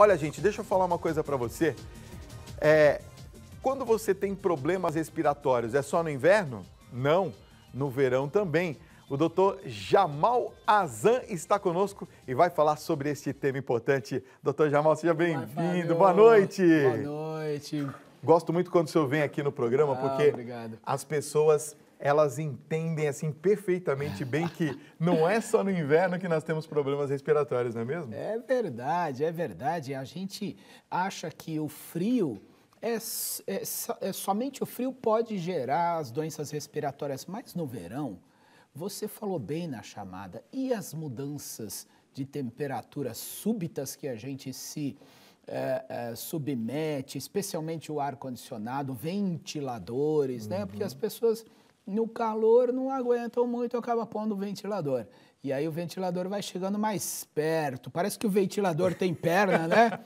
Olha, gente, deixa eu falar uma coisa para você. Quando você tem problemas respiratórios, é só no inverno? Não, no verão também. O doutor Jamal Azan está conosco e vai falar sobre este tema importante. Doutor Jamal, seja bem-vindo. Boa noite. Boa noite. Gosto muito quando o senhor vem aqui no programa, porque obrigado. As pessoas, elas entendem assim perfeitamente bem que não é só no inverno que nós temos problemas respiratórios, não é mesmo? É verdade, é verdade. A gente acha que o frio, somente o frio pode gerar as doenças respiratórias, mas no verão, você falou bem na chamada, e as mudanças de temperatura súbitas que a gente se submete, especialmente o ar-condicionado, ventiladores, né? Porque as pessoas no calor não aguentam muito, acaba pondo o ventilador. E aí o ventilador vai chegando mais perto. Parece que o ventilador tem perna, né?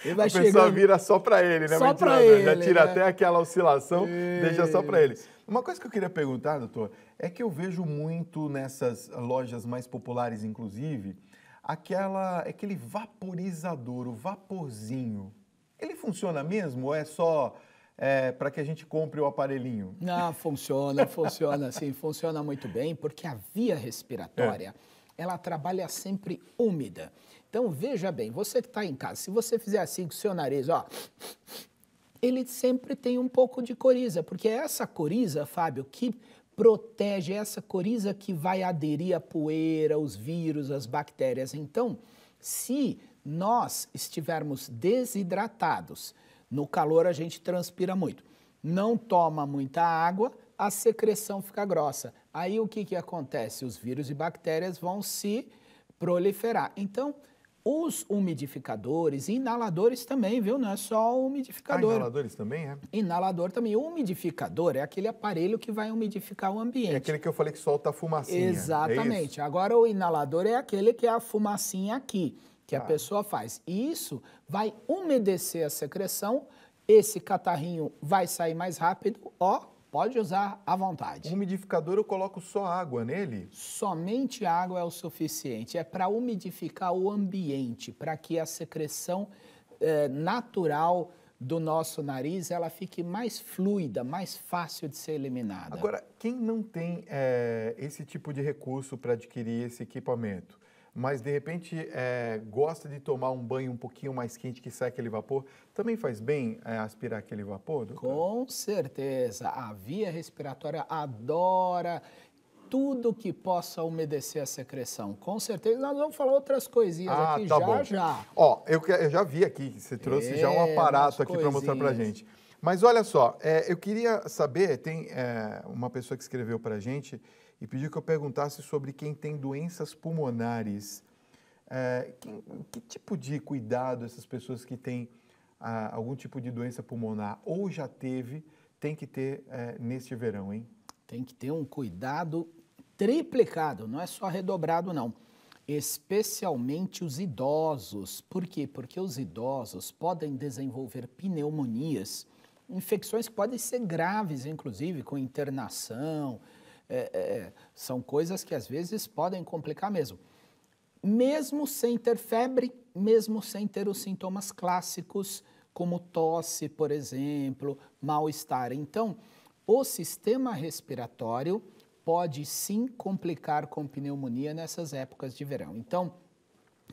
Ele vai a pessoa vira só para ele, né? Só para ele. Já tira né? até aquela oscilação, deixa só para ele. Uma coisa que eu queria perguntar, doutor, é que eu vejo muito nessas lojas mais populares, inclusive, aquele vaporizador, o vaporzinho. Ele funciona mesmo ou é só para que a gente compre o aparelhinho? Não, funciona sim, funciona muito bem, porque a via respiratória, ela trabalha sempre úmida. Então, veja bem, você que está em casa, se você fizer assim com o seu nariz, ó, ele sempre tem um pouco de coriza, porque é essa coriza, Fábio, que protege, é essa coriza que vai aderir à poeira, os vírus, as bactérias. Então, se nós estivermos desidratados, no calor a gente transpira muito, não toma muita água, a secreção fica grossa. Aí o que acontece? Os vírus e bactérias vão se proliferar. Então, os umidificadores, inaladores também, viu? Não é só o umidificador. Inaladores também, é? Inalador também. O umidificador é aquele aparelho que vai umidificar o ambiente. É aquele que eu falei que solta a fumacinha. Exatamente. Agora, o inalador é aquele que é a fumacinha aqui, que a pessoa faz. E isso vai umedecer a secreção, esse catarrinho vai sair mais rápido, ó, pode usar à vontade. O umidificador eu coloco só água nele? Somente água é o suficiente. É para umidificar o ambiente, para que a secreção natural do nosso nariz ela fique mais fluida, mais fácil de ser eliminada. Agora, quem não tem esse tipo de recurso para adquirir esse equipamento, mas de repente gosta de tomar um banho um pouquinho mais quente que sai aquele vapor, também faz bem aspirar aquele vapor, doutor? Com certeza. A via respiratória adora tudo que possa umedecer a secreção. Com certeza. Nós vamos falar outras coisinhas aqui já. Ó, eu já vi aqui, você trouxe já um aparato aqui para mostrar para gente. Mas olha só, eu queria saber, tem uma pessoa que escreveu para a gente e pediu que eu perguntasse sobre quem tem doenças pulmonares. Que tipo de cuidado essas pessoas que têm algum tipo de doença pulmonar ou já teve, tem que ter neste verão, hein? Tem que ter um cuidado triplicado, não é só redobrado, não. Especialmente os idosos. Por quê? Porque os idosos podem desenvolver pneumonias, infecções que podem ser graves, inclusive, com internação. São coisas que às vezes podem complicar mesmo. Mesmo sem ter febre, mesmo sem ter os sintomas clássicos, como tosse, por exemplo, mal-estar. Então, o sistema respiratório pode sim complicar com pneumonia nessas épocas de verão. Então,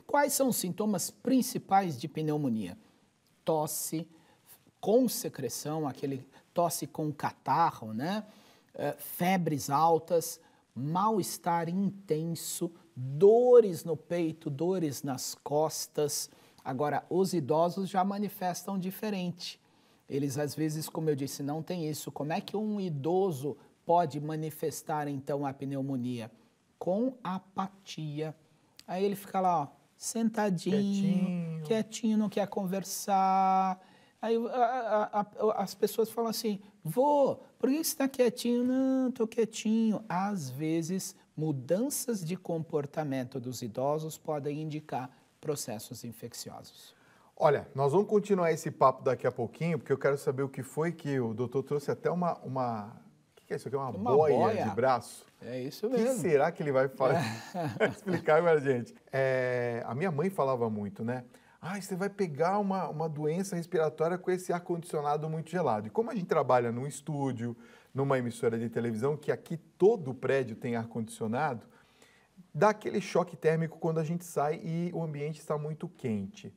quais são os sintomas principais de pneumonia? Tosse com secreção, aquele tosse com catarro, né? Febres altas, mal-estar intenso, dores no peito, dores nas costas. Agora, os idosos já manifestam diferente. Eles, às vezes, como eu disse, não tem isso. Como é que um idoso pode manifestar, então, a pneumonia? Com apatia. Aí ele fica lá, ó, sentadinho, quietinho, não quer conversar. Aí as pessoas falam assim, vô, por que você está quietinho? Não, estou quietinho. Às vezes, mudanças de comportamento dos idosos podem indicar processos infecciosos. Olha, nós vamos continuar esse papo daqui a pouquinho, porque eu quero saber o que foi que o doutor trouxe até uma o que é isso aqui? Uma boia de braço? É isso mesmo. O que será que ele vai explicar para a gente? A minha mãe falava muito, né? você vai pegar uma doença respiratória com esse ar-condicionado muito gelado. E como a gente trabalha num estúdio, numa emissora de televisão, que aqui todo o prédio tem ar-condicionado, dá aquele choque térmico quando a gente sai e o ambiente está muito quente.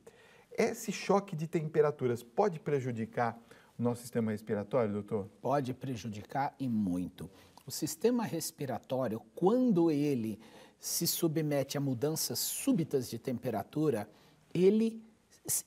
Esse choque de temperaturas pode prejudicar o nosso sistema respiratório, doutor? Pode prejudicar e muito. O sistema respiratório, quando ele se submete a mudanças súbitas de temperatura, ele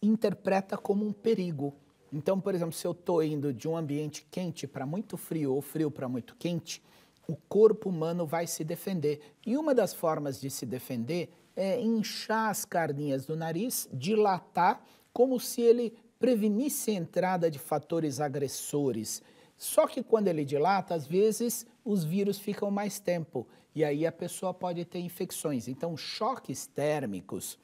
interpreta como um perigo. Então, por exemplo, se eu estou indo de um ambiente quente para muito frio ou frio para muito quente, o corpo humano vai se defender. E uma das formas de se defender é inchar as carninhas do nariz, dilatar, como se ele prevenisse a entrada de fatores agressores. Só que quando ele dilata, às vezes os vírus ficam mais tempo e aí a pessoa pode ter infecções. Então, choques térmicos,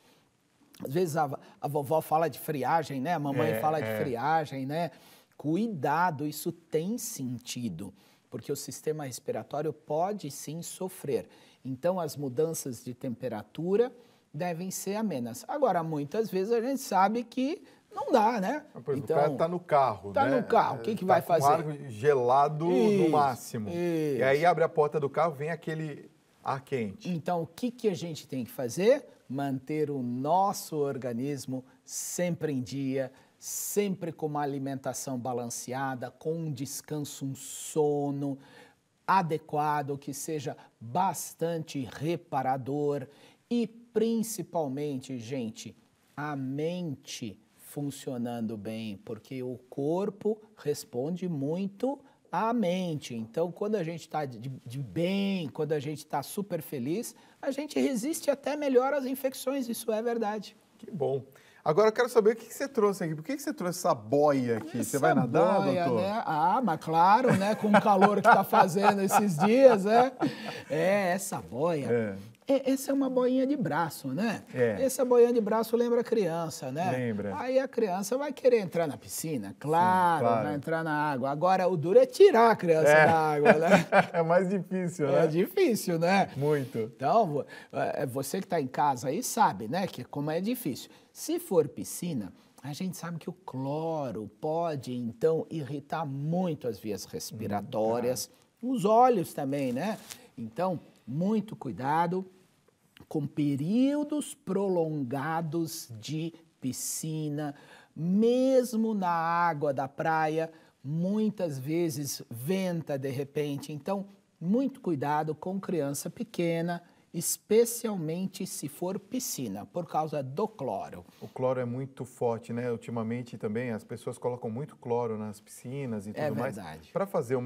às vezes a vovó fala de friagem, né? A mamãe fala de friagem, né? Cuidado, isso tem sentido, porque o sistema respiratório pode sim sofrer. Então, as mudanças de temperatura devem ser amenas. Agora, muitas vezes a gente sabe que não dá, né? Por exemplo, o cara está no carro, né? Está no carro, o que vai fazer? Ar gelado no máximo. E aí abre a porta do carro, vem aquele ar quente. Então, o que a gente tem que fazer? Manter o nosso organismo sempre em dia, sempre com uma alimentação balanceada, com um descanso, um sono adequado, que seja bastante reparador e, principalmente, gente, a mente funcionando bem, porque o corpo responde muito à mente. Então, quando a gente está de bem, quando a gente está super feliz, a gente resiste até melhor às infecções, isso é verdade. Que bom. Agora eu quero saber o que você trouxe aqui. Por que você trouxe essa boia aqui? Você vai nadar, doutor? Né? Ah, mas claro, né? Com o calor que está fazendo esses dias, né? Essa boia. Essa é uma boinha de braço, né? Essa boinha de braço lembra a criança, né? Lembra. Aí a criança vai querer entrar na piscina, claro, vai entrar na água. Agora, o duro é tirar a criança da água, né? É mais difícil, né? É difícil, né? Muito. Então, você que está em casa aí sabe, né? Que como é difícil. Se for piscina, a gente sabe que o cloro pode, então, irritar muito as vias respiratórias, os olhos também, né? Então, muito cuidado com períodos prolongados de piscina, mesmo na água da praia, muitas vezes venta de repente. Então, muito cuidado com criança pequena, especialmente se for piscina, por causa do cloro. O cloro é muito forte, né? Ultimamente também as pessoas colocam muito cloro nas piscinas e tudo mais. Para fazer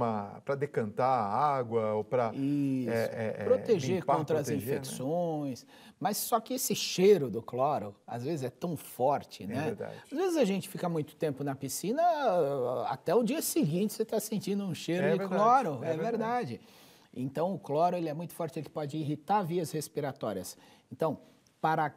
para decantar a água ou para proteger limpar, contra as infecções. Né? Mas só que esse cheiro do cloro, às vezes é tão forte, né? É verdade. Às vezes a gente fica muito tempo na piscina, até o dia seguinte você está sentindo um cheiro de cloro. É verdade. Então, o cloro ele é muito forte, ele pode irritar vias respiratórias. Então, para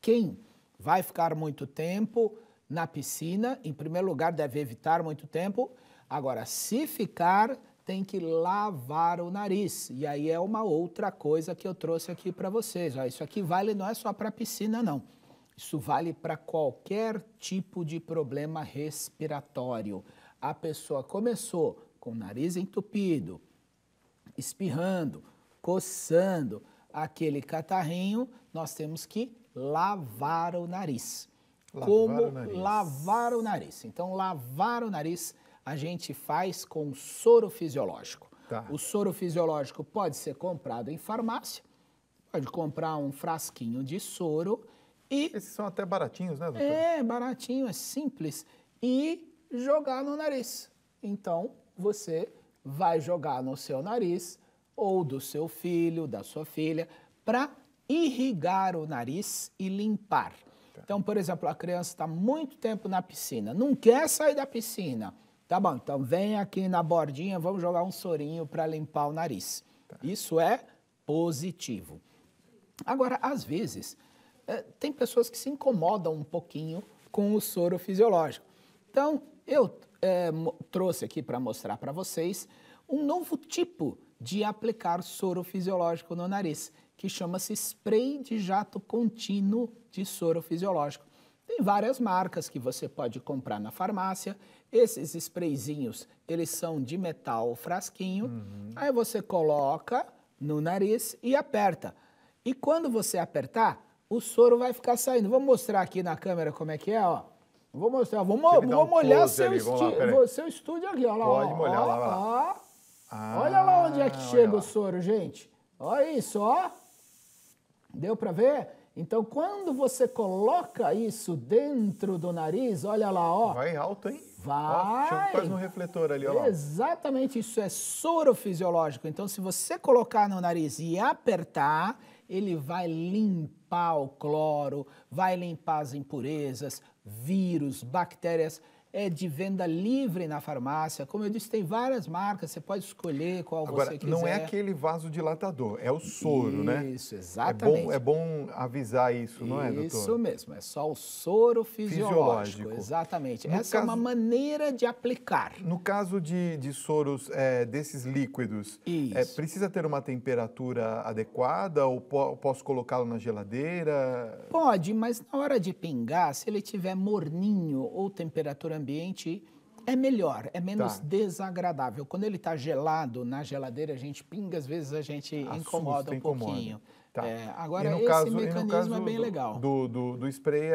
quem vai ficar muito tempo na piscina, em primeiro lugar, deve evitar muito tempo. Agora, se ficar, tem que lavar o nariz. E aí é uma outra coisa que eu trouxe aqui para vocês. Ó, isso aqui vale não é só para piscina, não. Isso vale para qualquer tipo de problema respiratório. A pessoa começou com o nariz entupido, espirrando, coçando, aquele catarrinho, nós temos que lavar o nariz. Lavar o nariz? Então, lavar o nariz a gente faz com soro fisiológico. O soro fisiológico pode ser comprado em farmácia, pode comprar um frasquinho de soro e... Esses são até baratinhos, né, doutor? É, baratinho, é simples. E jogar no nariz. Então, você vai jogar no seu nariz ou do seu filho, da sua filha, para irrigar o nariz e limpar. Então, por exemplo, a criança está muito tempo na piscina, não quer sair da piscina. Tá bom, então vem aqui na bordinha, vamos jogar um sorinho para limpar o nariz. Isso é positivo. Agora, às vezes, tem pessoas que se incomodam um pouquinho com o soro fisiológico. Então, eu trouxe aqui para mostrar para vocês um novo tipo de aplicar soro fisiológico no nariz, que chama-se spray de jato contínuo de soro fisiológico. Tem tem várias marcas que você pode comprar na farmácia. Esses sprayzinhos, eles são de metal frasquinho. Aí você coloca no nariz e aperta. E quando você apertar, o soro vai ficar saindo. Vou mostrar aqui na câmera como é que é, ó. Vou mostrar, vou molhar seu estúdio aqui, ó. Lá, pode molhar, lá. Olha lá onde é que chega o soro, gente. Olha isso, ó. Deu para ver? Então, quando você coloca isso dentro do nariz, olha lá, ó. Vai alto, hein? Vai. Chega quase no refletor ali, ó. Exatamente, isso é soro fisiológico. Então, se você colocar no nariz e apertar, ele vai limpar o cloro, vai limpar as impurezas, vírus, bactérias. É de venda livre na farmácia. Como eu disse, tem várias marcas, você pode escolher qual você quiser. Agora, não é aquele vasodilatador, é o soro, né? Isso, exatamente. É bom avisar isso, não é, doutor? Isso mesmo, é só o soro fisiológico. Exatamente. Essa é uma maneira de aplicar. No caso de soros desses líquidos, precisa ter uma temperatura adequada ou posso colocá-lo na geladeira? Pode, mas na hora de pingar, se ele tiver morninho ou temperatura ambiente, é melhor, é menos desagradável. Quando ele está gelado na geladeira, a gente pinga, às vezes a gente incomoda um pouquinho. Tá. Agora, esse mecanismo é bem legal. Do spray,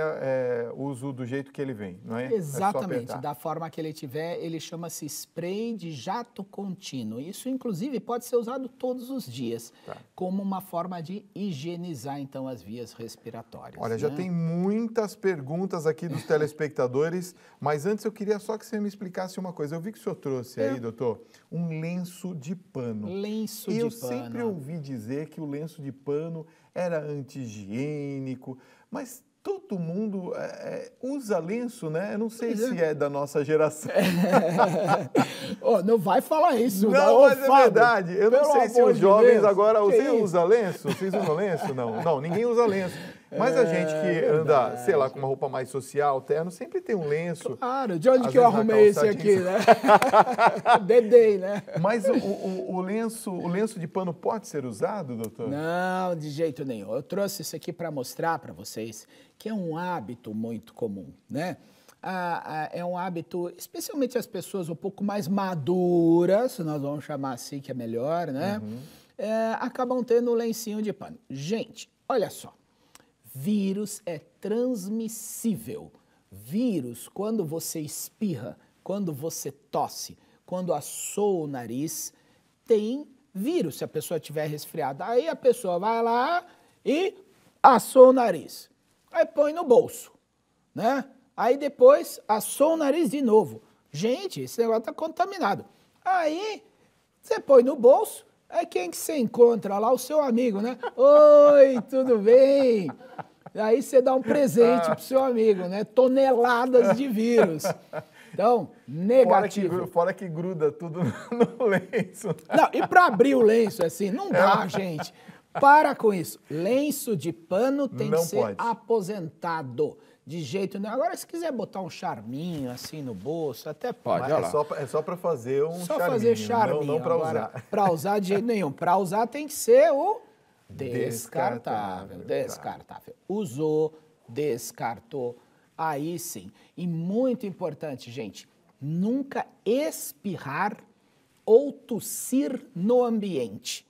uso do jeito que ele vem, não é? Exatamente, da forma que ele tiver, ele chama-se spray de jato contínuo. Isso, inclusive, pode ser usado todos os dias, como uma forma de higienizar, então, as vias respiratórias. Olha, já tem muitas perguntas aqui dos telespectadores, mas antes eu queria só que você me explicasse uma coisa. Eu vi que o senhor trouxe aí, doutor, um lenço de pano. Lenço de pano. Eu sempre ouvi dizer que o lenço de pano era anti-higiênico, mas todo mundo usa lenço, né? Eu não sei se é da nossa geração. Não vai falar isso. Não, mas é verdade. Eu não sei se os jovens agora... Você usa lenço? Vocês usam lenço? Não, ninguém usa lenço. Mas a gente que anda, sei lá, com uma roupa mais social, terno, sempre tem um lenço. Claro, de onde que eu arrumei esse aqui, né? Dedei, né? Mas o lenço de pano pode ser usado, doutor? Não, de jeito nenhum. Eu trouxe isso aqui para mostrar para vocês que é um hábito muito comum, né? É um hábito, especialmente as pessoas um pouco mais maduras, nós vamos chamar assim que é melhor, né? Acabam tendo o lencinho de pano. Gente, olha só. Vírus é transmissível. Vírus, quando você espirra, quando você tosse, quando assoa o nariz, tem vírus, se a pessoa estiver resfriada. Aí a pessoa vai lá e assou o nariz. Aí põe no bolso, né? Aí depois assou o nariz de novo. Gente, esse negócio está contaminado. Aí você põe no bolso, aí quem que você encontra lá? O seu amigo, né? Oi, tudo bem? Aí você dá um presente pro seu amigo, né? Toneladas de vírus. Então, negativo. Fora que gruda tudo no lenço. Não, e para abrir o lenço, assim, não dá, gente. Para com isso. Lenço de pano tem que ser aposentado. De jeito nenhum. Agora, se quiser botar um charminho assim no bolso, até pode. É só para fazer um charminho. Só fazer charminho. Não para usar. Para usar de jeito nenhum. Para usar tem que ser o descartável. Descartável. Usou, descartou. Aí sim. E muito importante, gente, nunca espirrar ou tossir no ambiente.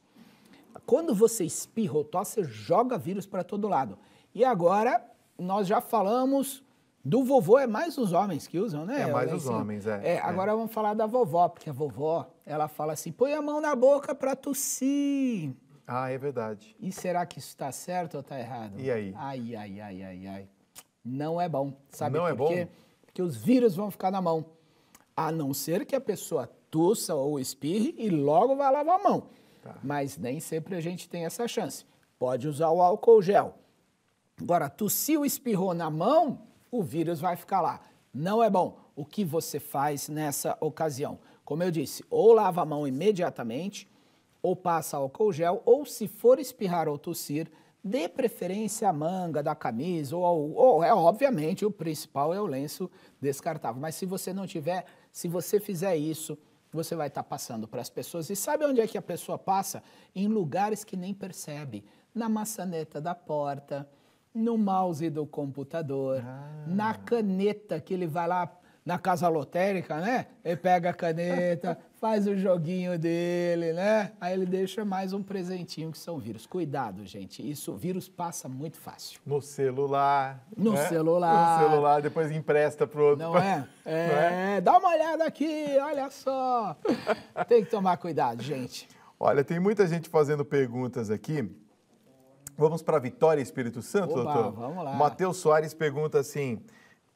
Quando você espirra ou tosse, você joga vírus para todo lado. E agora, nós já falamos do vovô, é mais os homens que usam, né? É mais os homens, Agora vamos falar da vovó, porque a vovó, ela fala assim, põe a mão na boca para tossir. Ah, é verdade. E será que isso está certo ou está errado? E aí? Ai. Não é bom. Sabe por quê? Porque os vírus vão ficar na mão. A não ser que a pessoa tossa ou espirre e logo vai lavar a mão. Tá. Mas nem sempre a gente tem essa chance. Pode usar o álcool gel. Agora, tossiu, espirrou na mão, o vírus vai ficar lá. Não é bom. O que você faz nessa ocasião? Como eu disse, ou lava a mão imediatamente, ou passa álcool gel, ou se for espirrar ou tossir, dê preferência à manga da camisa, ou obviamente, o principal é o lenço descartável. Mas se você não tiver, se você fizer isso, você vai estar passando para as pessoas. E sabe onde é que a pessoa passa? Em lugares que nem percebe. Na maçaneta da porta, no mouse do computador, na caneta que ele vai lá na casa lotérica, né? Ele pega a caneta, faz o joguinho dele, né? Aí ele deixa mais um presentinho que são vírus. Cuidado, gente, o vírus passa muito fácil. No celular. No né? celular. No celular, depois empresta pro outro. Não é? É, dá uma olhada aqui, olha só. Tem que tomar cuidado, gente. Olha, tem muita gente fazendo perguntas aqui. Vamos para Vitória, Espírito Santo, Oba, doutor? vamos lá. Matheus Soares pergunta assim,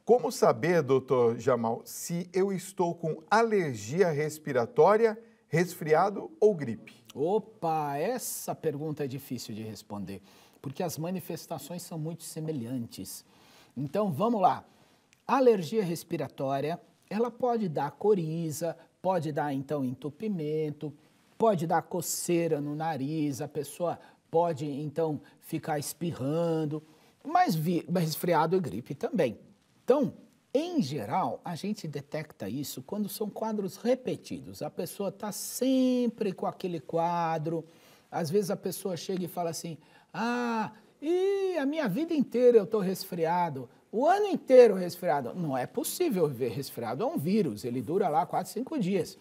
como saber, doutor Jamal, se eu estou com alergia respiratória, resfriado ou gripe? Opa, essa pergunta é difícil de responder, porque as manifestações são muito semelhantes. Então, vamos lá. Alergia respiratória, ela pode dar coriza, pode dar, então, entupimento, pode dar coceira no nariz, a pessoa pode, então, ficar espirrando, mas resfriado e gripe também. Então, em geral, a gente detecta isso quando são quadros repetidos. A pessoa está sempre com aquele quadro. Às vezes a pessoa chega e fala assim, a minha vida inteira eu estou resfriado, o ano inteiro resfriado. Não é possível viver resfriado, é um vírus, ele dura lá 4, 5 dias.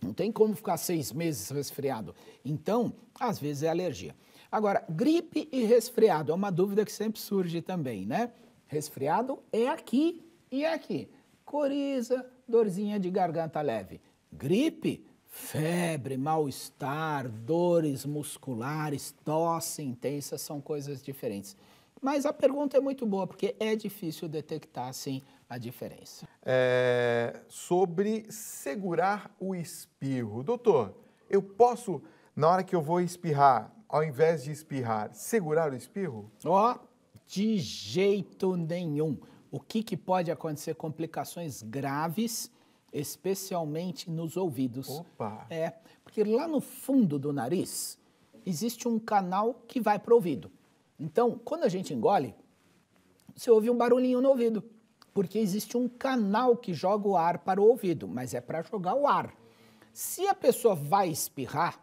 Não tem como ficar 6 meses resfriado. Então, às vezes é alergia. Agora, gripe e resfriado é uma dúvida que sempre surge também, né? Resfriado é aqui e é aqui. Coriza, dorzinha de garganta leve. Gripe, febre, mal-estar, dores musculares, tosse intensa, são coisas diferentes. Mas a pergunta é muito boa, porque é difícil detectar, sim, a diferença. Sobre segurar o espirro. Doutor, eu posso, na hora que eu vou espirrar, ao invés de espirrar, segurar o espirro? De jeito nenhum. O que pode acontecer? Complicações graves, especialmente nos ouvidos. Opa! Porque lá no fundo do nariz existe um canal que vai para o ouvido. Então, quando a gente engole, você ouve um barulhinho no ouvido, porque existe um canal que joga o ar para o ouvido, mas é para jogar o ar. Se a pessoa vai espirrar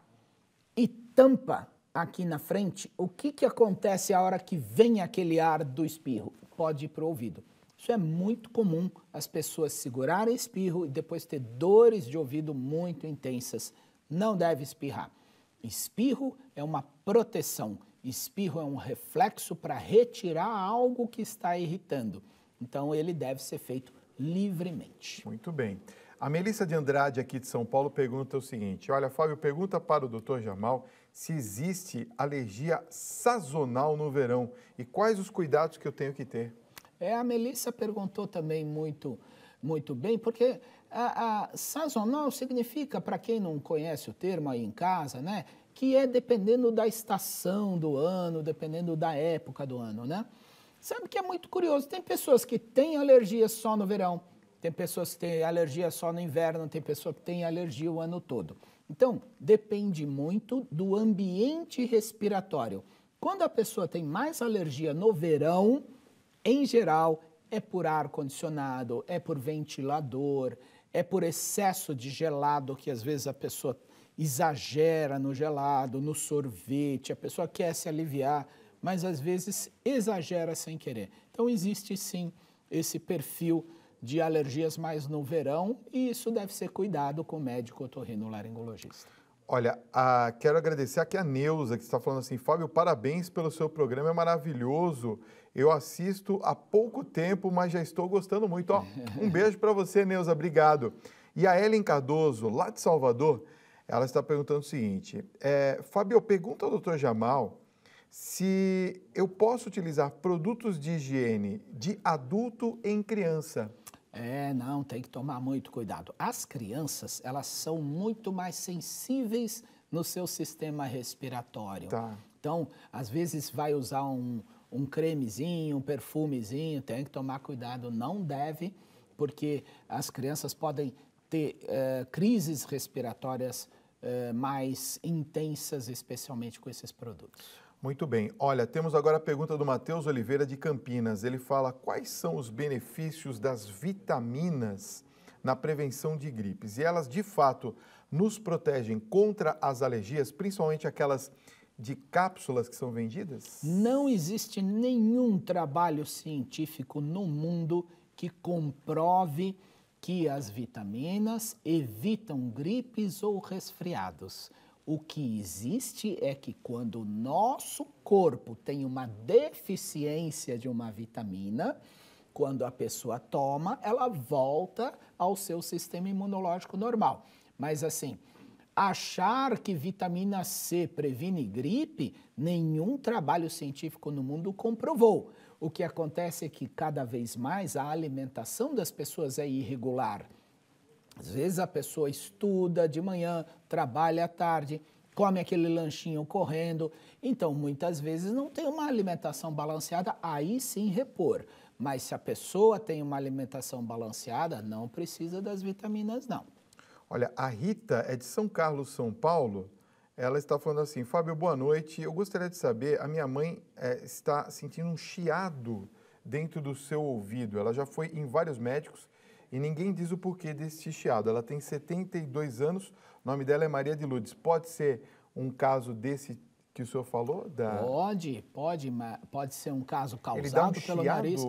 e tampa aqui na frente, o que acontece a hora que vem aquele ar do espirro? Pode ir para o ouvido. Isso é muito comum, as pessoas segurarem espirro e depois ter dores de ouvido muito intensas. Não deve espirrar. Espirro é uma proteção. Espirro é um reflexo para retirar algo que está irritando. Então, ele deve ser feito livremente. Muito bem. A Melissa de Andrade, aqui de São Paulo, pergunta o seguinte. Olha, Fábio, pergunta para o Dr. Jamal se existe alergia sazonal no verão e quais os cuidados que eu tenho que ter. A Melissa perguntou também muito bem, porque a sazonal significa, para quem não conhece o termo aí em casa, né, que é dependendo da estação do ano, dependendo da época do ano, né? Sabe que é muito curioso, tem pessoas que têm alergia só no verão, tem pessoas que têm alergia só no inverno, tem pessoa que tem alergia o ano todo. Então, depende muito do ambiente respiratório. Quando a pessoa tem mais alergia no verão, em geral, é por ar-condicionado, é por ventilador, é por excesso de gelado, que às vezes a pessoa exagera no gelado, no sorvete, a pessoa quer se aliviar, mas às vezes exagera sem querer. Então existe sim esse perfil de alergias mais no verão e isso deve ser cuidado com o médico otorrinolaringologista. Olha, quero agradecer aqui a Neuza, que está falando assim, Fábio, parabéns pelo seu programa, é maravilhoso. Eu assisto há pouco tempo, mas já estou gostando muito. Um beijo para você, Neuza, obrigado. E a Ellen Cardoso, lá de Salvador, ela está perguntando o seguinte, Fábio, pergunta ao Dr. Jamal se eu posso utilizar produtos de higiene de adulto em criança. Não, tem que tomar muito cuidado. As crianças, elas são muito mais sensíveis no seu sistema respiratório. Tá. Então, às vezes vai usar um cremezinho, um perfumezinho, tem que tomar cuidado, não deve, porque as crianças podem ter crises respiratórias mais intensas, especialmente com esses produtos. Muito bem. Olha, temos agora a pergunta do Matheus Oliveira de Campinas. Ele fala quais são os benefícios das vitaminas na prevenção de gripes. E elas, de fato, nos protegem contra as alergias, principalmente aquelas de cápsulas que são vendidas? Não existe nenhum trabalho científico no mundo que comprove que as vitaminas evitam gripes ou resfriados. O que existe é que quando o nosso corpo tem uma deficiência de uma vitamina, quando a pessoa toma, ela volta ao seu sistema imunológico normal. Mas assim, achar que vitamina C previne gripe, nenhum trabalho científico no mundo comprovou. O que acontece é que cada vez mais a alimentação das pessoas é irregular. Às vezes a pessoa estuda de manhã, trabalha à tarde, come aquele lanchinho correndo. Então, muitas vezes não tem uma alimentação balanceada, aí sim repor. Mas se a pessoa tem uma alimentação balanceada, não precisa das vitaminas, não. Olha, a Rita é de São Carlos, São Paulo. Ela está falando assim: Fábio, boa noite. Eu gostaria de saber, a minha mãe está sentindo um chiado dentro do seu ouvido. Ela já foi em vários médicos e ninguém diz o porquê desse chiado. Ela tem 72 anos, o nome dela é Maria de Lourdes. Pode ser um caso desse que o senhor falou? Pode ser um caso Ele dá causado pelo nariz.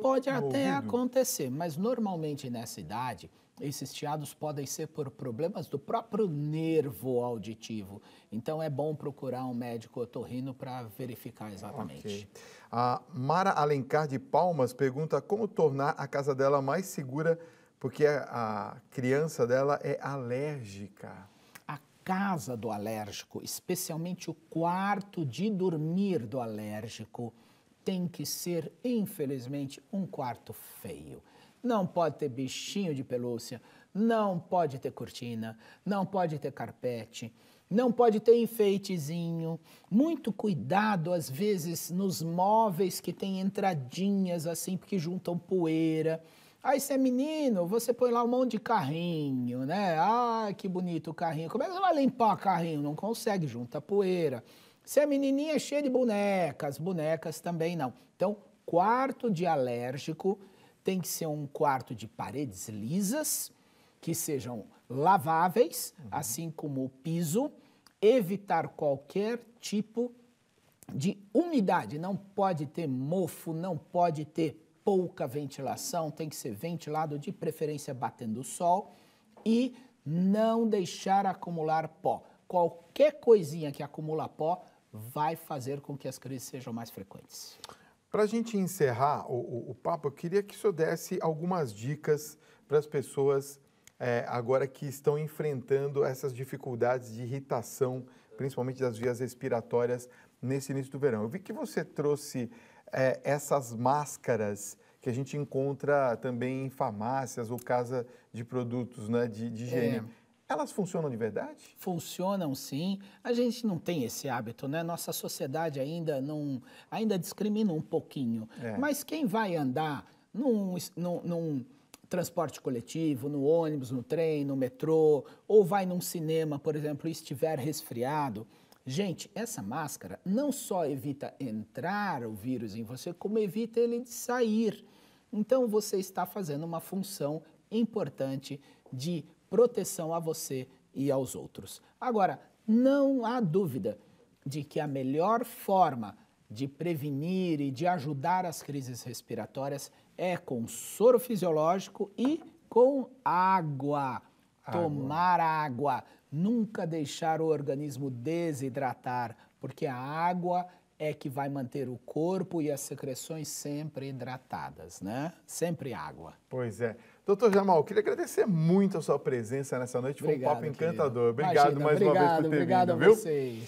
Pode até ouvido? acontecer, mas normalmente nessa idade, esses chiados podem ser por problemas do próprio nervo auditivo. Então é bom procurar um médico otorrino para verificar exatamente. Okay. A Mara Alencar de Palmas pergunta como tornar a casa dela mais segura, porque a criança dela é alérgica. A casa do alérgico, especialmente o quarto de dormir do alérgico, tem que ser, infelizmente, um quarto feio. Não pode ter bichinho de pelúcia, não pode ter cortina, não pode ter carpete, não pode ter enfeitezinho. Muito cuidado, às vezes, nos móveis que tem entradinhas assim, porque juntam poeira. Aí, se é menino, você põe lá um monte de carrinho, né? Ah, que bonito o carrinho. Como é que você vai limpar o carrinho? Não consegue, junta poeira. Se é menininha, é cheia de bonecas também não. Então, quarto de alérgico tem que ser um quarto de paredes lisas, que sejam laváveis, assim como o piso, evitar qualquer tipo de umidade. Não pode ter mofo, não pode ter pouca ventilação, tem que ser ventilado, de preferência batendo o sol, e não deixar acumular pó. Qualquer coisinha que acumula pó vai fazer com que as crises sejam mais frequentes. Para a gente encerrar o papo, eu queria que o senhor desse algumas dicas para as pessoas agora que estão enfrentando essas dificuldades de irritação, principalmente das vias respiratórias, nesse início do verão. Eu vi que você trouxe essas máscaras que a gente encontra também em farmácias ou casa de produtos, né, de higiene. Elas funcionam de verdade? Funcionam sim. A gente não tem esse hábito, né? Nossa sociedade ainda discrimina um pouquinho. Mas quem vai andar num transporte coletivo, no ônibus, no trem, no metrô, ou vai num cinema, por exemplo, e estiver resfriado, gente, essa máscara não só evita entrar o vírus em você, como evita ele de sair. Então, você está fazendo uma função importante de proteção a você e aos outros. Agora, não há dúvida de que a melhor forma de prevenir e de ajudar as crises respiratórias é com soro fisiológico e com água. Tomar água. Nunca deixar o organismo desidratar, porque a água é que vai manter o corpo e as secreções sempre hidratadas, né? Sempre água. Pois é. Doutor Jamal, queria agradecer muito a sua presença nessa noite. Foi um papo encantador. Obrigado mais uma vez por ter vindo, viu? Obrigado a vocês.